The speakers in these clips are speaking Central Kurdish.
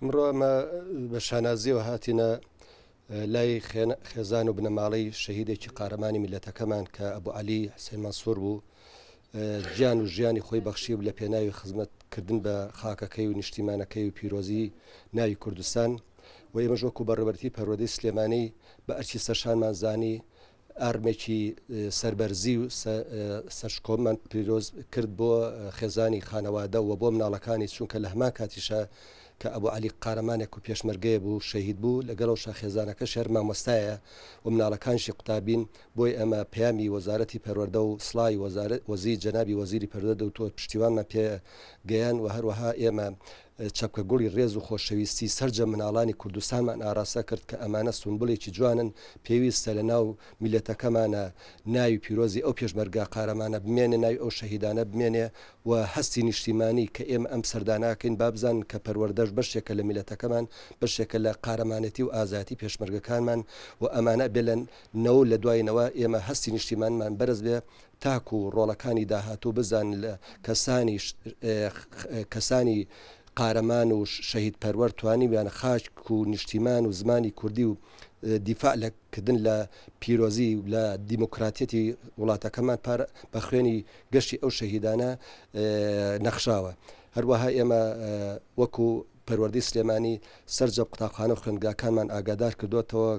ئەمڕۆ ئەمە بە شانازیەوە هاتینە لای خێزان و بنەماڵەی شەهیدێکی قارەمانی میلەتەکەمان کە ئەبوو عەلی حسێن مەنسوور بوو، گیان و ژیانی خۆی بەخشی لە پێناوی خزمەتکردن بە خاکەکەی و نیشتیمانەکەی و پیرۆزی ناوی کوردستان. و ئێمەش وەکو بەڕێوەبەرتی پەروەردەی سلێمانی بە ئەرچی سەرشانمان زانی ئارمێکی سەربەرزی و سەرشکۆمان پیرۆز کرد بۆ خێزانی خانەوادە و بۆ مناڵەکانی، چونکە لە هەمان کاتیشە کە ئەبوو عەلی قارەمانێک و پێشمەرگەیە بوو شەهید بوو، لەگەڵەوە خێزانەکە شێر مامۆستایە و مناڵەکانشی قوتابین. بۆی ئەمە پەیامی وەزارەتی پەروەردە و سڵای وەزیر جەنابی وەزیری پەروەردە و تۆ پشتیوانمان پێ گەیان و هەروەها ئێمە چەپکە گوڵی ڕێز و خۆشەویستی سەرجە مناڵانی کوردستانمان ئاراسە کرد کە ئەمانە سونبڵێکی جوانن، پێویستە لە ناو میلەتەکەمانە ناوی پیرۆزی ئەو پێشمەرگا قارەمانە بمێنێ، ناوی ئەو شەهیدانە بمێنێ و هەستی نیشتیمانی کە ئێمە ئەم سەرداناکەین بابزان کە پەروەردەش بەشێکە لە میلەتەکەمان، بەشێکە لە قارەمانەتی و ئازاتی پێشمەرگەکانمان و ئەمانە بێلەن نەو لە دوایینەوە ئێمە هەستی نیشتیمانمان بەرز بێ تاکو و ڕۆڵەکانی داهاتوو بزان لە کەسانی قارەمان و شەهید پەروەر توانی بیانە خاک و نیشتیمان و زمانی کوردی و دیفاع لەکردن لە پیرۆزی و لە دیموکراتیەتی وڵاتەکەمان بە خوێنی گەشتی ئەو شەهیدانە نەخشاوە. هەروەها ئێمە وەکو پەروەردەی سلێمانی سەرجە قوتابخانە و خوێندگاکانمان ئاگادار کردوتەوە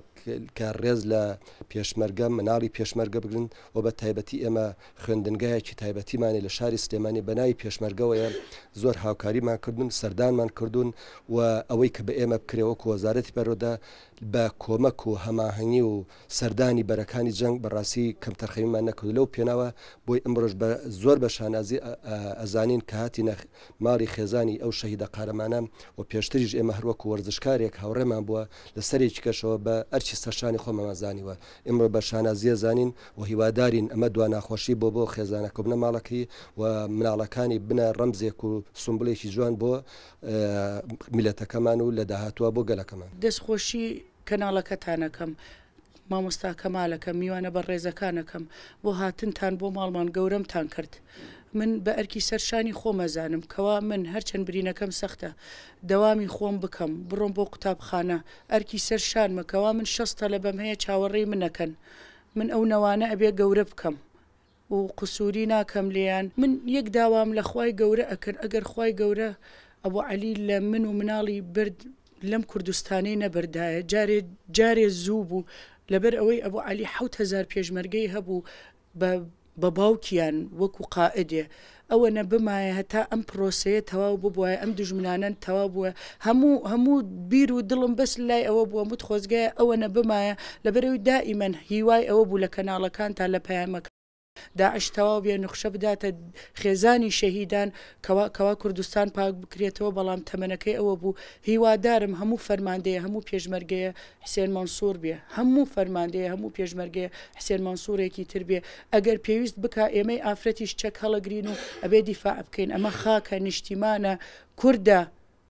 کە ڕێز لە پێشمەرگە مناڵی پێشمەرگە بگرن و بە تایبەتی ئێمە خوێندنگایەکی تایبەتیمانی لە شاری سلێمانی بەناوی پێشمەرگەوەیە زۆر هاوکاریمان کردوون، سەردانمان کردوون و ئەوەی کە بە ئێمە بکرێوەکو وەزارەتی پەروەردە بە کۆمەک و هەماهەنگی و سەردانی بەرەکانی جەنگ بەڕاستی کەمتەرخەمیمان نەکرد. لەو پێناوە بۆی ئەمڕۆژ زۆر بە شانازی ئەزانین کە هاتینە ماڵی خێزانی ئەو شەهیدە قارەمانە و پێشتریش ئێمە هەروەکو وەرزشکارێک هاوڕێمان بووە لە سەرێکی کەشەوە بە ئەرچی سەرشانی خۆمەمەزانیوە. ئێمە بە شانازیە زانین و هیوادارین ئەمە دوا ناخۆشی بۆ خێزانەکە بنە ماڵەکەی و مناڵەکانی بنە ڕەمزێک و سمبڵێکی جوان بۆ میلەتەکەمان و لە داهاتووە بۆ گەلەکەمان. دەستخۆشی کەناڵەکەتانەکەم، مامۆستا کەمالەکەم، میوانە بە ڕێزەکانەکەم بۆ هاتنتان بۆ ماڵمان گەورەمتان کرد. من بە ئەرکی سەرشانی خۆمەزانم کەوا من هەرچەند برینەکەم سەختە دەوامی خۆم بکەم، بڕۆم بۆ قوتابخانە، ئەرکی سەرشانمەکەوا من 6 لە بەم هەیە چاوەڕێی منەکەن، من ئەو نەوانە ئەبێ گەورە بکەم و قسووری ناکەم لێیان. من یەک داوام لە خوای گەورە ئەکرد، ئەگەر خوای گەورە ئەبوو عەلی لە من و مناڵی برد لەم کوردستانەی نەبەردایە، جارێ زوو بوو لەبەر ئەوەی ئەبوو عەلی 7000 پێشمەرگەی هەبوو بە باوکیان وەکو قائدێ، ئەوە نە بمایە هەتا ئەم پرۆسەیە تەواو ببووە، ئەم دژمنانەن تەواو بووە، هەموو بیر و دڵم بەس لای ئەوە بووە مت خۆزگایە ئەوە نە بمایە لەبەرەوەی دائیمەن هیوای ئەوە بوو لە کەناڵەکان تا لە پەیامەکە داعش تەواو بێ نوخشە بداتە خێزانی شەهیدان کەوا کوردستان پاک بکرێتەوە، بەڵام تەمەنەکەی ئەوە بوو. هیوادارم هەموو فەرماندەیە هەموو پێشمەرگەیە حسێن مەنسوور بێ، هەموو فەرماندەیە هەموو پێشمەرگەیە حسێن مەنسوورێکی تر بێ، ئەگەر پێویست بکە ئێمەی ئافرەتیش چەک هەڵەگرین و ئەبێ دیفاع بکەین. ئەمە خاکە نیشتیمانە کووردە